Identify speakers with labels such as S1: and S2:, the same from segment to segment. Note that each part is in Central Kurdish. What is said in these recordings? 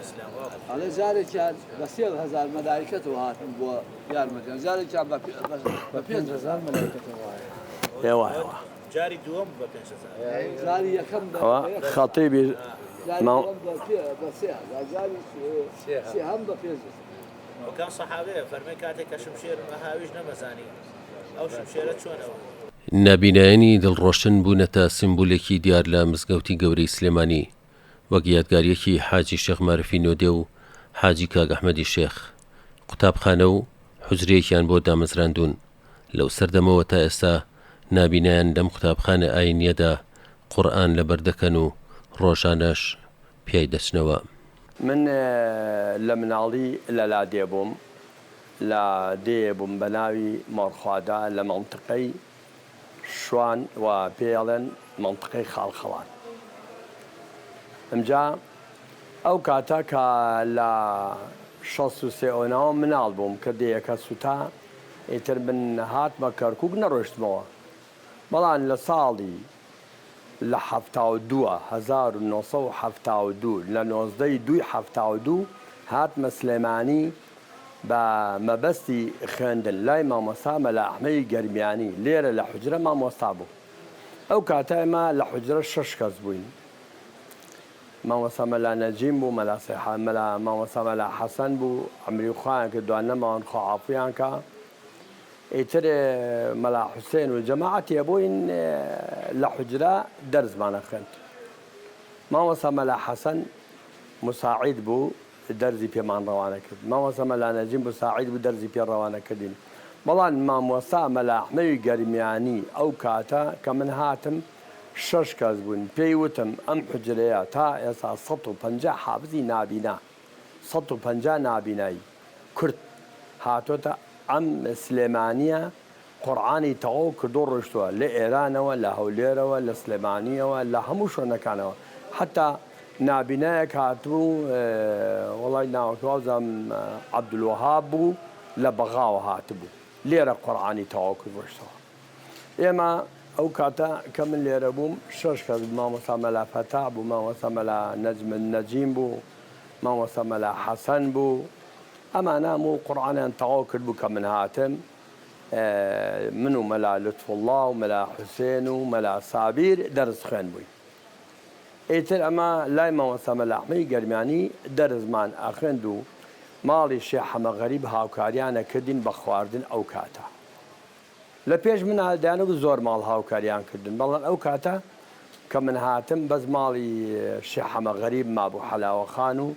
S1: ئیسلام
S2: على ذلك بسيط هزار ملائكة وهات بو يارمتين ذلك بپێنج هزار ملائكة
S3: ايوه
S1: جاری دووەم بە 5,000
S2: جاري يكم
S3: خطيبي
S2: سيهم بپێنج
S1: وەکان سەحابەیە فەرمێ کاتێک کە شمشێر هاویش نەمەزانی ئەو شمشێرە چۆنەوە
S4: نابینایانی دڵڕۆشن بوونەتە سمبولێکی دیار لە مزگەوتی گەورەی سلێمانی وەک یادگاریەکی حاجی شێخ مارفی نۆدێ و حاجی کاک ئەحمەدی شێخ قوتابخانە و حوزرەیەکیان بۆ دامەزراندون لەو سەردەمەوە تا ئێستا نابینایان لەم قوتابخانە ئاینیەدا قورئان لەبەر دەکەن و ڕۆژانەش پیای دەچنەوە.
S3: من لە مناڵی لەلا دێبووم لە دێبووم بە ناوی مەڕخوادا لە مەنتقەی شوان و پێڵێن مەنتقەی خاڵخەڵات. ئەمجا ئەو کاتە کە لە 63 مناڵ بووم کە دەیەکە سوتا ئیتر من هاتمە کەرکووک نەڕۆشتمەوە بەڵام لە ساڵی لە 1972 لە 1972 هاتمە سلێمانی بە مەبەستی خوێندن لای مامۆستا مەلا ئەحمەدی گەرمیانی لێرە لە حوجرە مامۆستا بوو. ئەو کاتە ئێمە لە حوجرە 6 کەس بووین. مامۆستا مەلا نەجیم بوو، مامۆستا مەلا حەسەن بوو، ئەمری خوایان کە دوانەماوان خوا عافویان کە ئیتر مەلا حوسێن و جەماعەتی بووین لە حوجرە دەرزمانە خوێند. مامۆستا مەلا حەسەن مساعید بوو دەرزی پێمان ڕەوانە کرد. مامۆستا مەلا نەجیم مساعید بوو دەرزی پێ ڕەوانە کردین. بەڵام مامۆستا مەلا ئەحمەدی گەرمیانی ئەو کاتە کە من هاتم 6 کەس بوون پێی وتم ئەم حوجرەیە تا ئێستا 150 حافزی نابینا 150 نابینایی کورد هاتۆتە ئەم سلێمانیە قورئانی تەواو کردو ڕۆشتووە لە ئێرانەوە لە هەولێرەوە لە سلێمانیەوە لە هەموو شوێنەکانەوە حتا نابینایەک هاتبوو وەڵای ناوەکوازم عەبدولوەهاب بوو لە بەغاوە هاتبوو لێرە قورئانی تەواو کرد ڕۆشتەوە. ئێمە ئەو کاتە کە من لێرە بووم 6 کەس مامۆستا مەلا فەتاح بوو، مامۆستا مەلا نەجیم بوو، مامۆستا مەلا حەسەن بوو. ئەمانە هەموو قورئانیان تەواو کرد بوو کە من هاتم. من و مەلا لوتفوڵڵا و مەلا حوسێن و مەلا سابیر دەرز خوێن بووین. ئیتر ئەمە لای مامۆستا مەلا ئەحمەدی گەرمیانی دەرزمان ئەخوێند و ماڵی شێخ حەمە غەریب هاوکاریانە کردین بە خواردن ئەو کاتە. لە پێش من هەڵدایانە بوو زۆر ماڵ هاوکاریان کردن بەڵام ئەو کاتە کە من هاتم بەس ماڵی شێخ حەمە غەریب مابوو حەلاوەخان و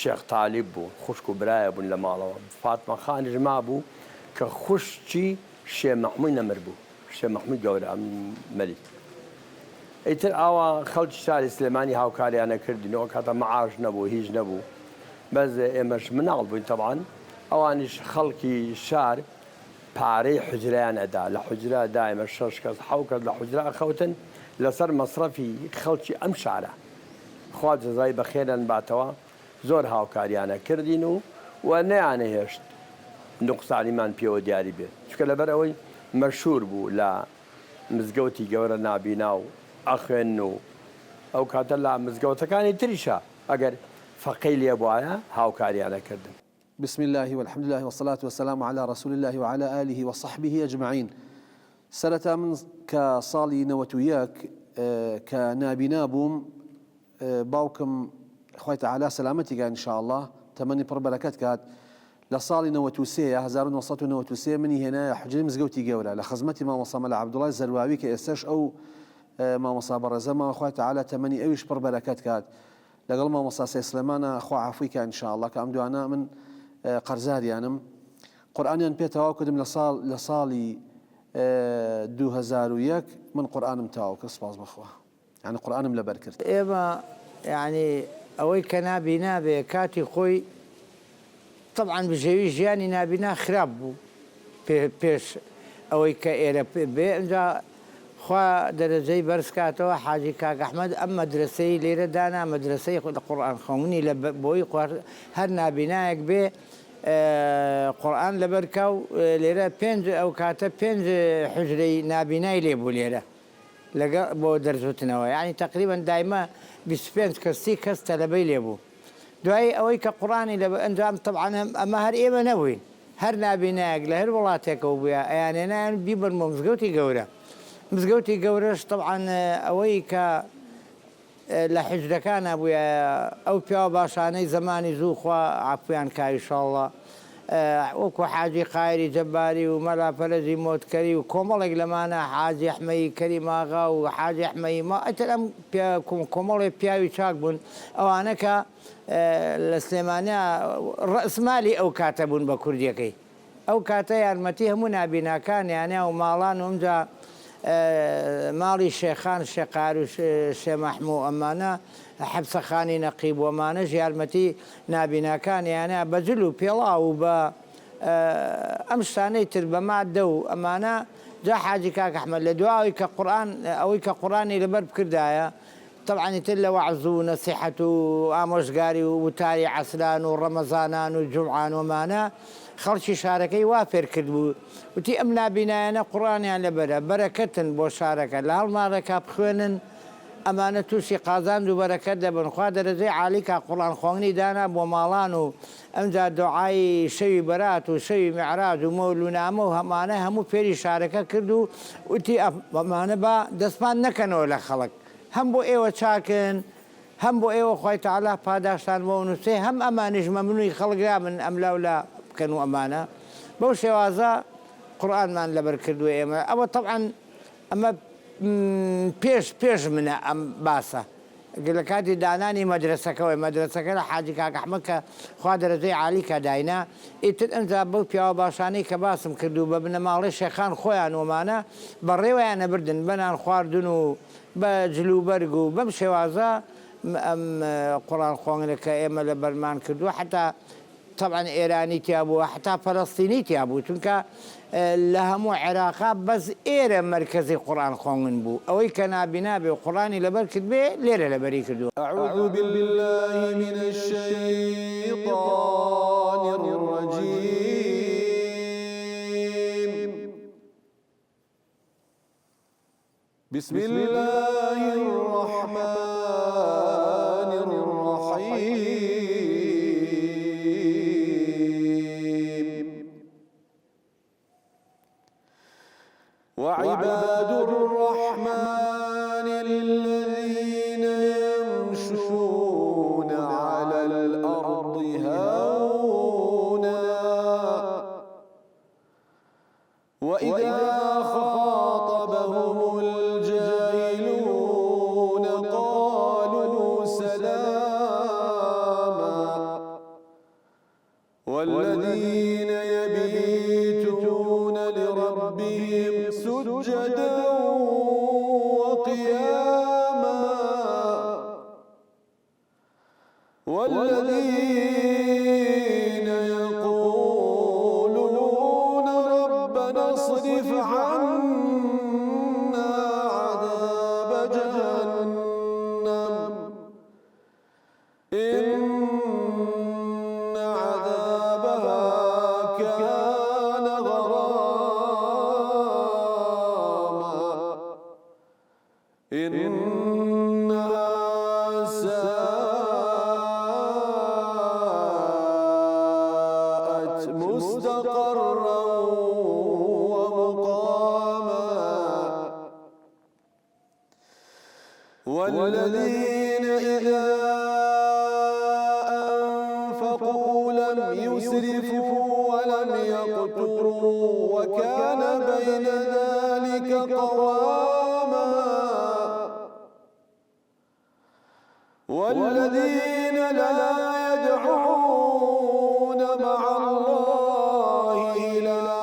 S3: شێخ تالیب بوو خوشک و برایە بوون لە ماڵەوە. فاتمە خانیش مابوو کە خوشکی شێ مەحموود نەمر بوو، شێ مەحموود گەورە مەلی. ئیتر ئاوا خەڵکی شاری سلێمانی هاوکاریانە کردینەوە کاتە مەعاش نەبوو هیچ نەبوو بەس ئێمەش مناڵ بووین تەبعاً ئەوانیش خەڵکی شار پارەی حوجرەیان ئەدا لە حوجرە دائمە 6 کەس 7 کەس لە حوجرە ئەخەوتن لەسەر مەسرەفی خەڵکی ئەم شارە. خوا جەزای بەخێرن باتەوە زۆر هاوکاریانە کردین و نەیانەهێشت نوقسانیمان پێوە دیاری بێت چکە لەبەر ئەوەی مەشهور بوو لە مزگەوتی گەورە نابینا و ئەخوێن و ئەو کاتە لە مزگەوتەکانی تریشە ئەگەر فەقەی لێ بوایە هاوکاریانە کردن.
S5: بسم الله والحمد لله والصلاة والسلام على رسول الله وعلى آله وصحبه أجمعين. سرەتا من کە ساڵی 91 کە نابینا بووم باوکم خوای تەعالا سەلامەتی گا ئینشاءالله تەمەنی پڕ بەرەکەت کات لە ساڵی 1993 منی هێنایە حوجرەی مزگەوتی گەورە لە خزمەتی مامۆستا مەلا عەبدوڵای زەرواوی کە ئێستاش ئەو مامۆستا بەڕێزەمە خوای تەعالا تەمەنی ئەویش پڕ بەرەکەت کات لەگەڵ مامۆستا سێ سلێمانە خوا عەفوی کە ئینشاءالله کە ئەم دوانە من قەرزاریانم قورئانیان پێ تەواو کردم لە ساڵی 2001 من قورئانم تەواو کرد سپاس بەخوا یعنی قورئانم لەبەر کرد.
S6: ئێمە یعنی ئەوەی کە نابینا بێ کاتی خۆی طبعاً بژێوی ژیانی نابینا خراپ بوو پێش ئەوەی کە ئێرە بێ ئەنجا خوا دەرەجەی بەرز کاتەوە حاجی کاک ئەحمەد ئەم مەدرسەی لێرە دانا مەدرسەی قورئان خوێنی لە بۆی هەر نابینایەک بێ قورئان لەبەرکە و لێرە ئەو کاتە 5 حوجرەی نابینای لێ بوو لێرە لەگەڵ بۆ دەرزوتنەوە یعنی تقریبا دایمە 25 کەس 30 کەس تەلەبەی لێ بوو دوای ئەوەی کە قورآانی لە ئەنجام طبعاً ئەمە هەر ئێمە نەبووین هەر نابینایەک لە هەر وڵاتێکەوە بووە ئەیانێنیان بیبرمە مزگەوتی گەورە مزگەوتی گەورەش طبعاً ئەوەی کە لە حجرەکانە بووە ئەو پیاوە باشانەی زمانی زوو خوا عەفویان کا ئینشاءڵڵا وەکو حاجی قایری جەباری و مەلا پەرەزی مۆتکەری و کۆمەڵێک لەمانە حاجی ئەحمەدی کەریم ئاغا و حاجی ئەحمەدی ما ئەتر ئەم کۆمەڵێ پیاوی چاک بوون ئەوانە کە لە سلێمانیا ڕەسمالی ئەو کاتە بوون بە کوردیەکەی ئەو کاتە یارمەتی هەموو نابیناکانیانە و ماڵان و ئەمجا ماڵی شێخان شێقار و شێ مەحموو ئەمانە حەبسەخانی نەقیب و ئەمانەش یارمەتی نابیناکانیانە بە جل و پێڵاو و بە ئەم شتانەی تر بە مادە و ئەمانە جا حاجی کاک ئەحمەد لە دواوی کە قورئان ئەوەی کە قورئانی لەبەر بکردایە طبعاً تر لە وەعز و نەسیحەت و ئامۆژگاری و وتاری عەسران و ڕەمەزانان و جومعان وەمانە خەڵکی شارەکەی وا فێر کرد بوو وتی ئەم نابینایانە قورئانیان لەبەرە بەرەکەتن بۆ شارەکە لە هەڵماڕێکا بخوێنن ئەمانە تووشی قازاند و بەرەکەت دەبن خوا دەرەجەی عالی کا قورئان خوێنی دانا بۆ ماڵان و ئەمجا دوعای شەوی بەرات و شەوی میعراج و مەول و نامە و هەمانە هەموو فێری شارەکە کرد و وتی ئەمانە بە دەستمان نەکەنەوە لە خەڵک هەم بۆ ئێوە چاکن هەم بۆ ئێوە خوای تەعالا پاداشتان بۆ نووسێ هەم ئەمانیش مەمنووی خەڵکرا من ئەم لاولا بکەن و ئەمانە بەو شێوازە قورئانمان لەبەر کردووە ئێمە ئەوە طبعاً ئەمە پێش منە ئەم باسە لە کاتی دانانی مەدرسەکەەوەی مەدرسەکە لە حاجی کاک ئەحمەد کە خوا دەرەجەی عالی کە داینا ئیتر ئەمجا بەو پیاوە باشانەی کە باسم کردو بە بنەماڵی شێخان خۆیان ومانە بەڕێوەیانە بردن بەنان خواردن و بە جلوبەرگ و بەم شێوازە ئەم قورئان خوێنەکە ئێمە لە بەرمان کردووە حتا طبعاً ئێرانی تیا بووە حتا فەڵەستینی تیا بوو چونکە لە هەموو عێراقا بەس ئێرە مەرکەزی قورئان خوێندن بوو ئەوەی کە نابینا بێ و قورئانی لەبەر کرد بێ لێرە لەبەری کردووە
S5: أعوذ بالله من الشيطان الرجيم بسم الله الرحمن الرحيم وعباد الرحمن الذين يمشون على الأرض هونا وإذا خاطبهم الجاهلون قالوا سلاما والذين يبيتون لربهم سجدا وقياما والذين يقولون ربنا اصرف عنا عذاب جهنم إن عذابها كان غراما إنها ساءت مستقرا ومقاما والذين إذا أنفقوا لم يسرفوا ولم يقتروا وكان بين ذلك قواما والذين لا يدعون مع الله إلها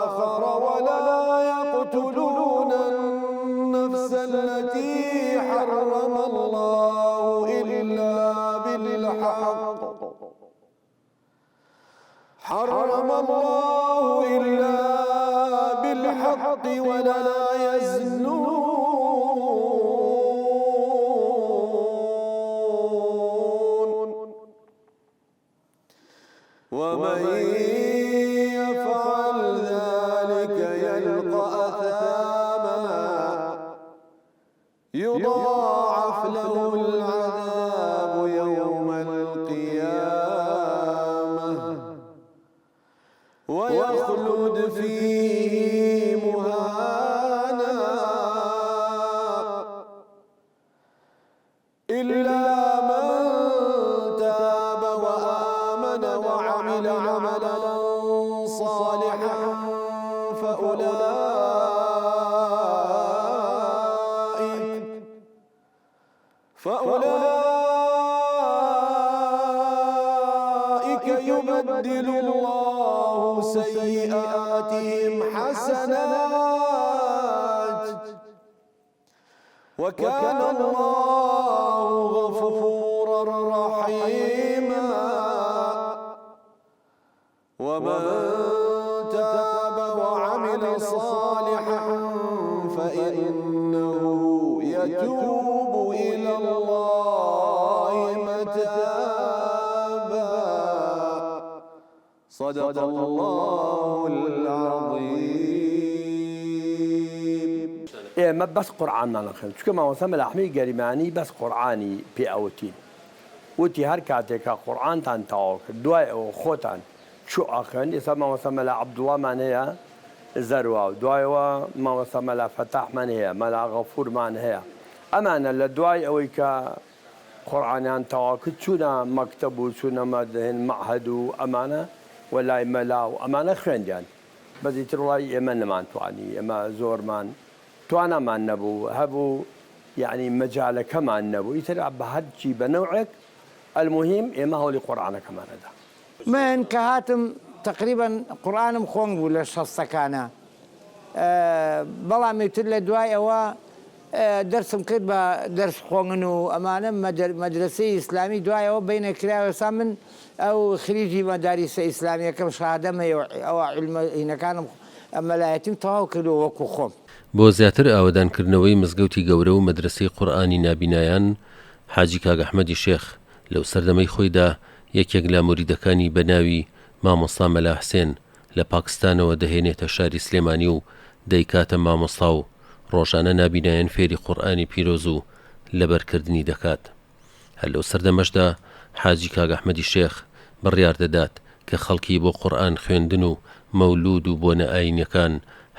S5: آخر ولا يقتلون النفس التي حرم الله إلا بالحق ولا يزنون ومن يفعل ذلك يلقى أثاما يضاعف له العذاب يوم فأولئك يبدل الله سيئاتهم حسنات وكان الله غفورا رحيما ومن تاب وعمل صالحا فإنه يتوب إلى الله متابا صدق الله العظيم.
S3: ما بس قرآن ما نخل شو كما وسام الأحمي جريماني بس قرآني بأوتين وتي هر كاتك قرآن تان تاوك دعاء وخوتان شو آخرين اسمه وسام عبد الله من هي زروا دعاء ما وسام فتح من هي ما غفور من هي أمانة الدعاء أويك قرآن تاوك شونا مكتب وشونا مدهن معهد أمانة ولا ملاو أمانة خنديان بس يتروا يمن مان تواني أما زور مان توانا ما النبو هبو يعني مجال كما النبو يتلعب بهالشي بنوعك المهم إما هو لقرآن كمان هذا
S6: من كهاتم تقريبا قرآن مخونج ولا شخص كان بلا ميتل دواي و درس مكتبة درس خونجنو أمانة مدرسة إسلامي دواي و بين كراوي سامن أو خريجي مدارس إسلامية كم شهادة ما أو علم هنا كان أما لا يتم تواكلوا وكو خوم
S4: بۆ زیاتر ئاوادانکردنەوەی مزگەوتی گەورە و مەدرسەی قورئانی نابینایان حاجی کاک ئەحمەدی شێخ لەو سەردەمەی خۆیدا یەکێک لە موریدەکانی بەناوی مامۆستا مەلا حسێن لە پاکستانەوە دەهێنێتە شاری سلێمانی و دەیکاتە مامۆستا و ڕۆژانە نابینایان فێری قورئانی پیرۆز و لەبەرکردنی دەکات. هەر لەو سەردەمەشدا حاجی کاک ئەحمەدی شێخ بڕیار دەدات کە خەڵکی بۆ قورئان خوێندن و مەولود و بۆنە ئاینەکان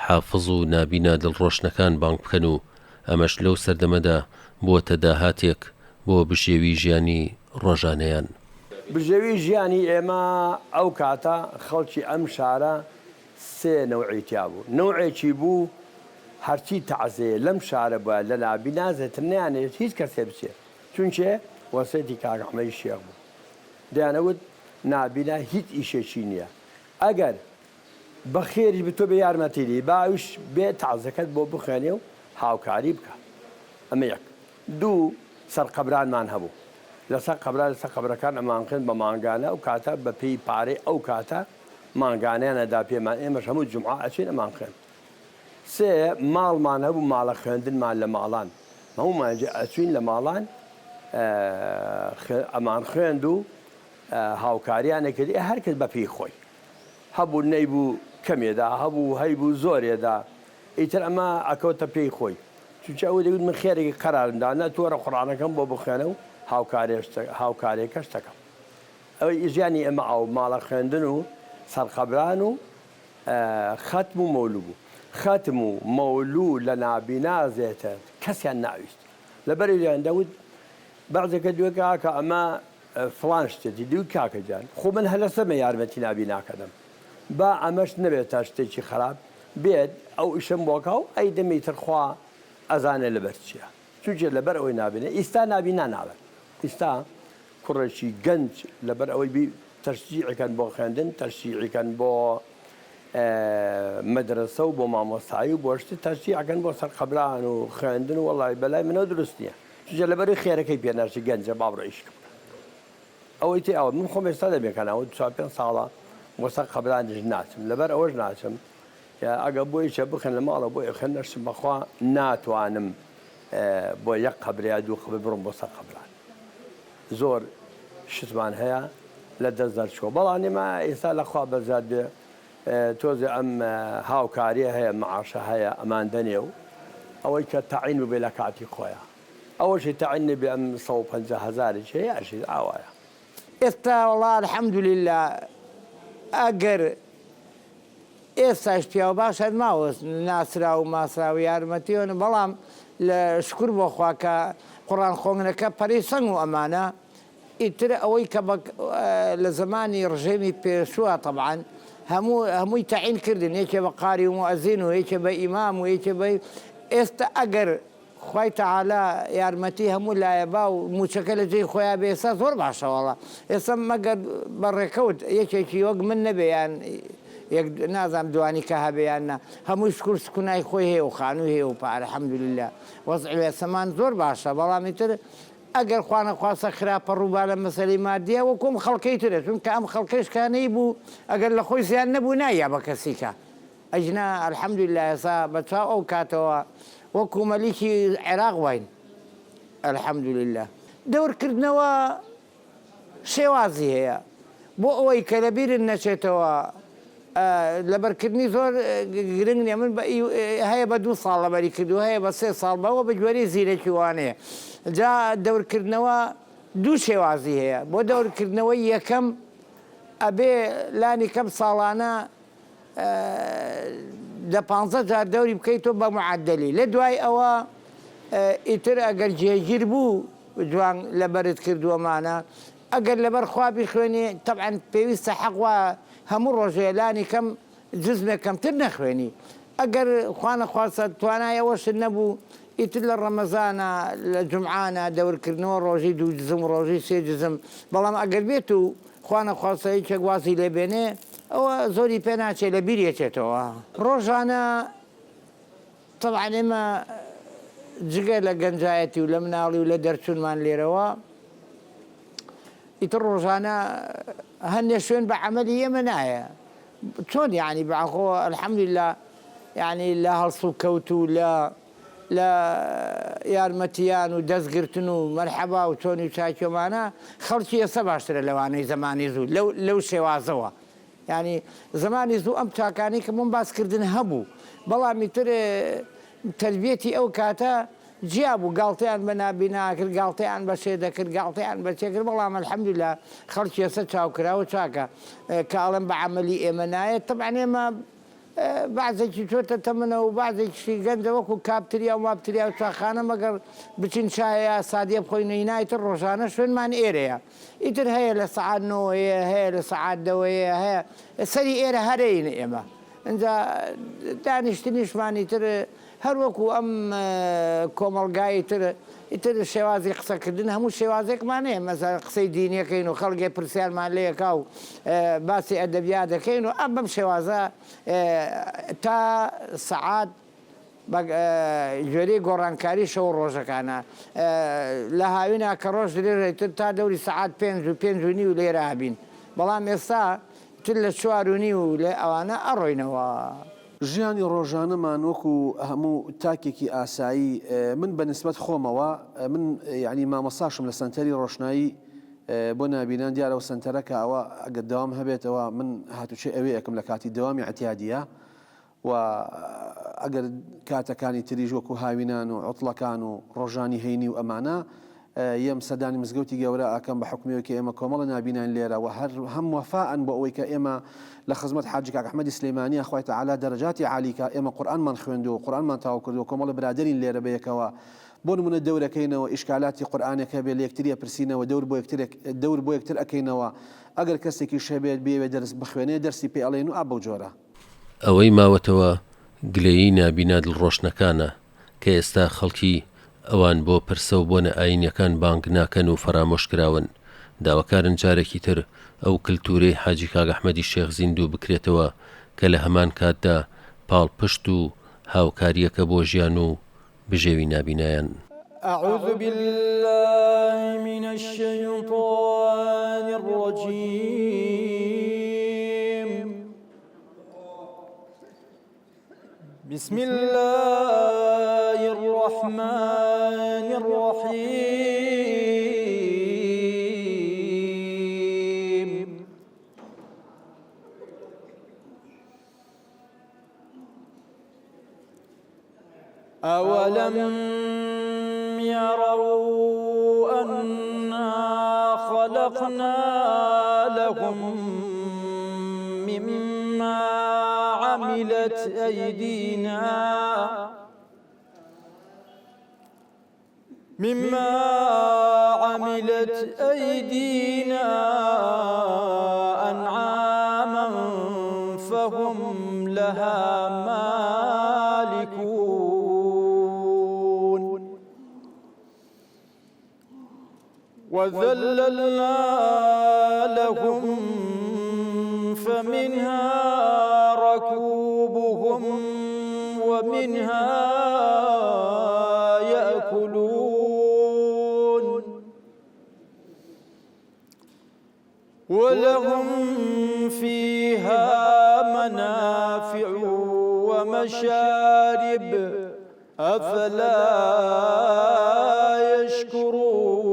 S4: حافظ و نابینا دڵڕۆشنەکان بانگ بکەن و ئەمەش لەو سەردەمەدا بووەتە داهاتێک بۆ بژێوی ژیانی ڕۆژانەیان.
S3: بژێوی ژیانی ئێمە ئەو کاتە خەڵکی ئەم شارە سێ نەوعیتیا بوو. نەوعێکی بوو هەرچی تەعزێ لەم شارە بووە لە نابینا زێتر نەیانێت هیچ کەسێ بچێت چونچێ وەسێتی کاک ئەحمەدی شێخ بوو. دەیانەوت نابینا هیچ ئیشێکی نییە. ئەگەر بەخێری بتۆ بە یارمەتیری باوش بێ تەعزەکەت بۆ بخوێنێ و هاوکاری بکە. ئەمە یەک. دوو سەرقەبرانمان هەبوو. لەسەر قەبران لەسەر قەبرەکان ئەمان خوێن بە مانگانە ئەو کاتە بە پێی پارەی ئەو کاتە مانگانیانەدا پێمان ئێمەش هەموو جومعە ئەچین ئەمان خوێن. سێ ماڵمان هەبوو ماڵە خوێندنمان لە ماڵان. هەموومانجێ ئەچوین لە ماڵان ئەمان خوێند و هاوکاریانێکردی هەر کەس بە پێی خۆی. هەبوو نەیبوو کەمێدا هەبوو هەیبوو زۆرێدا ئیتر ئەمە ئەکەوتە پێی خۆی چونکە ئەوە دەوت من خێرێکی قەرارمدا نەتوەرە قورئانەکەم بۆ بخوێنە و هاوکارێکەش دەکەم. ئەوەی ژیانی ئێمە ئەو ماڵە خوێندن و سەرقەبران و ختم و مەولوو بوو. ختم و مەولوو لە نابینا زێتە کەسیان ناویست لەبەریان دەوت بەعزێکە دوێکە کە ئەمە فڵان شتێتی دوو کاکە جان خۆ من هەلەسەمە یارمەتی نابیناکەدەم با ئەمەش نەبێت تا شتێکی خراپ بێت ئەو ئیشم بۆکە و ئەی دەمیتر خوا ئەزانێ لەبەر چییە چونکە لەبەر ئەوەی نابینێ ئیستا نابینا ناوێت ئیستا کوڕێکی گەنج لەبەر ئەوەی تەشجیعەکەن بۆ خوێندن تەشجیعەکەن بۆ مەدرسە و بۆ مامۆستایی و بۆ شتی تەشجیعەکەن بۆ سەرقەبران و خوێندن و وەڵی بەلای منەوە دروست نییە چونکە لەبەری خێرەکەی پێناچی گەنجە با بڕۆ ئیشکە ئەوەی تێ ئەوە من خۆم ئێستا دەبێکەنەوە 4 ساڵە بۆ سەرقەبرانیش ناچم لەبەر ئەوەش ناچم ئەگە بۆ یچە بخێن لە ماڵە بۆ خوێن نەشتم بەخوا ناتوانم بۆ یەک قەبریا دوو قەبر بڕۆم بۆ سەرقەبران زۆر شتمان هەیە لە دەست دەرچووە بەڵام ئێمە ئێستا لەخوا بەزات بێ تۆزێ ئەم هاوکاریە هەیە معاشە هەیە ئەمان دەنێ و ئەوەی کە تەعین بێ لە کاتی خۆیە ئەوەشی تەعین نەبێ ئەم 150,000 هەیە یاشی ئاوایە
S6: ئێستا وەڵا الحەمدوللیلا ئەگەر ئێستاش پیاوە باش هەر ماوە ناسرا و ماسرا و یارمەتیۆن بەڵام لە شکر بۆ خوا کە قوڕان خۆنگەکە پەرەی سەنگ و ئەمانە ئیتر ئەوەی کە لە زمانی ڕژێمی پێشووە طبعاً هەمووی تەعین کردن یەکێ بە قاری و مؤەزین و یەکێ بە ئیمام و یەکێ بە ئێستا ئەگەر خوای تەعالا یارمەتی هەموو لایە با و موچەکە لە جێی خۆیان بێ ئێستا زۆر باشە وەڵا ئێستا مەگەر بەڕێکەوت یەکێکی وەک من نەبێیان نازام دوانی کە هەبێیاننا هەمووی شکر سکونای خۆی هەیە و خانووی هەیە و پارە الحەمدولله وەزعی ئێسەمان زۆر باشە بەڵامی تر ئەگەر خوا نەخواسە خراپە ڕووبا لە مەسەلەی مادیە وەکۆم خەڵکەی ترە چونکە ئەم خەڵکەش کانەی بوو ئەگەر لە خۆی زیان نەبوو نایە بە کەسیکە ئەجنا الحەمدولله ئێستا بەچاو ئەو کاتەوە وەکو مەلیکی عێراق واین الحەمدولله دەورکردنەوە شێوازی هەیە بۆ ئەوەی کە لەبیرن نەچێتەوە لەبەرکردنی زۆر گرنگ نیە من هەیە بە 2 ساڵ لەبەری کردو هەیە بە 3 ساڵ بەوە بە گوێرەی زیرەکی وانەیە جا دەورکردنەوە 2 شێوازی هەیە بۆ دەورکردنەوەی یەکەم ئەبێ لانی کەم ساڵانە 15 جار دەوری بکەیتەوە بە معدەلی لە دوای ئەوە ئیتر ئەگەر جێگیر بوو جوان لەبەرت کردووەمانە ئەگەر لەبەر خوا بخوێنێ طبعا پێویستە حەقوا هەموو ڕۆژێلانی کەم جزمێک کەمتر نەخوێنی ئەگەر خوا نەخواستە توانایەوەشت نەبوو ئیتر لە ڕەمەزانە لە جمعانە دەورکردنەوە ڕۆژی 2 جزم ڕۆژی 3 جزم بەڵام ئەگەر بێت و خوا نەخواستە هیچێک وازی لێبێنێ ئەوە زۆری پێ ناچێت لە بیرێکێتەوە ڕۆژانە طبعا ئێمە جگە لە گەنجایەتی و لە مناڵی و لە دەرچوونمان لێرەوە ئیتر ڕۆژانە هەندێ شوێن بە عەمەلی ئێمە نایە چۆن یعنی بەخۆ الحەمدولله یعنی لە هەڵس و کەوت و لە یارمەتیان و دەستگرتن و مەرحەبا و چۆنی و چاکێمانە خەڵکی ئێستا باشترە لەوانەی زمانی زوو لەو شێوازەوە یعنی زمانی زوو ئەم چاکانی کە من باسکردن هەبوو بەڵامی تر تەربیەتی ئەو کاتە جیا بوو گاڵتەیان بە نابینا کرد گاڵتەیان بە شێ دەکرد گاڵتەیان بە چێکرد بەڵام الحەمدولله خەڵکی ئێستا چاوکراوە چاکە کە ئەڵێن بە عەمەلی ئێمە نایەت طبعا ئێمە بعضێکی چۆتە تەمەنە و بعضێکی گەنجە وەکو کاپتریا و ماپتریا و چاخانە مەگەر بچین چایە سادیە بخۆینەی نایتر ڕۆژانە شوێنمان ئێرەیە ئیتر هەیە لە سەعات 9 هەیە لە سەعات 10 هەیە سەری ئێرە هەرەین ئێمە اینجا دانیشتنیشمانی تر هەر وەکو ئەم کۆمەڵگایی تر ئیتر شێوازی قسەکردن هەموو شێوازێکمان هەیە مەسەڵەن قسەی دینیەکەین و خەڵکی پرسیارمان لێیەکا و باسی ئەدەبیات دەکەین و ئەم بەم شێوازە تا سەعات گوێرەی گۆڕانکاری شەو ڕۆژەکانە لە هاوینە کە ڕۆژ درێژەیتر تا دەوری سەعات 5 و 5 و نیو لێرە هەبین بەڵام ئێستا تر لە 4 و نیو لێ ئەوانە ئەڕۆینەوە
S5: ژیانی ڕۆژانەمان وەکو هەموو تاکێکی ئاسایی من بە نسبەت خۆمەوە من یعنی مامەساشم لە سەنتەری ڕۆشنایی بۆ نابینان دیارەوە سنتەرەکە ئەوە ئەگەر دەوام هەبێتەوە من هاتوچێ ئەوێ یەکەم لە کاتی دەوامی ئەتیادیە و ئەگەر کاتەکانی تریژ وەکو هاوینان و عوتڵەکان و ڕۆژانی هەینی و ئەمانە یەم سەدانی مزگەوتی گەورە ئەکەم بە حکومەوەیەکی ئێمە کۆمەڵە نابینان لێرە و هەم وەفاءن بۆ ئەوەی کە ئێمە لە خزمەت حاجی کاک ئەحمەدی سلەیمانی خوای تەعالا دەرەجاتی عالیکە ئێمە قورئانمان خوێندو و قورئانمان تاوا کردو و کۆمەڵە برادەرین لێرە بەیەکەوە بۆ نمونە دەورەکەینەوە ئیشکالاتی قورئانێکە بێ لە یەکتری پرسینەوە دەور بۆ یەکتر ئەکەینەوە ئەگەر کەسێکی شەبێت بێوێ دەرس بخوێنێ دەرسی پێ ئەڵێن و ئابە جۆرە
S4: ئەوەی ماوەتەوە گلەیی نابینا دڵڕۆشنەکانە کە ئێستا خەڵکی ئەوان بۆ پرسە و بۆنە ئاینیەکان بانگ ناکەن و فەرامۆشکراون داواکارن جارێکی تر ئەو کللتورەی حاجی کاک ئەحمەدی شێخ زیندوو بکرێتەوە کە لە هەمان کاتدا پاڵپشت و هاوکاریەکە بۆ ژیان و بژێوی نابینایان
S7: أعوذ بالله من الشيطان الرجيم بسم الله الرحمن الرحيم أولم يروا أنا خلقنا لهم مما عملت أيدينا أنعاما فهم لها مالكون وذللنا لهم فمنها ركوبهم ومنها يأكلون ولهم فيها منافع ومشارب أفلا يشكرون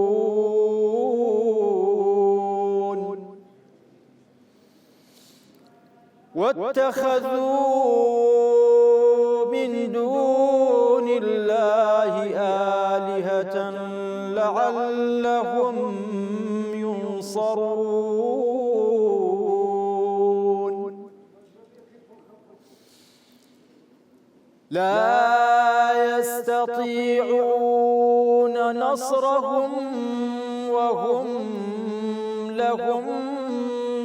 S7: واتخذوا من دون الله آلهة لعلهم ينصرون لا يستطيعون نصرهم وهم لهم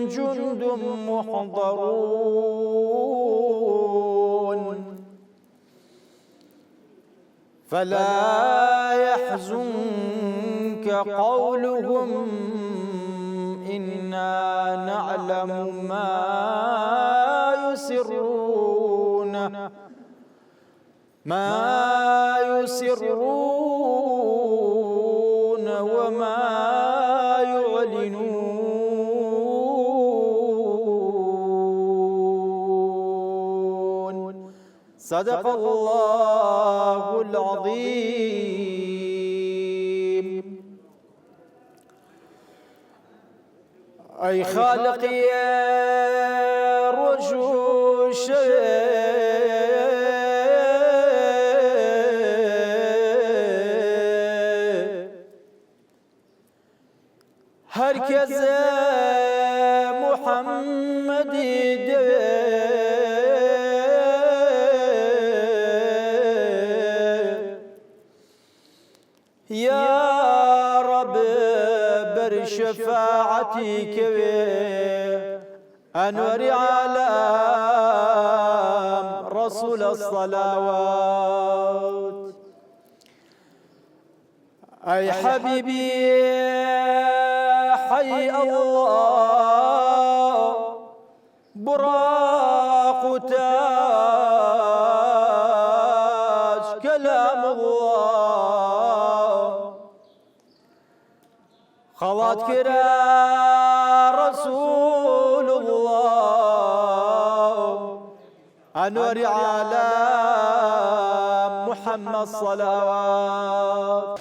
S7: جند محضرون فلا يحزنك قولهم إنا نعلم ما يسرون وما يعلنون صدق الله العظيم. أي خالقي يا رجوش هركز محمد يا رب بر شفاعتك أنور عالم رسول الصلوات. أي حبيبي حي الله براق تاج كلام الله خلات كرا رسول الله أنور على محمد صلوات.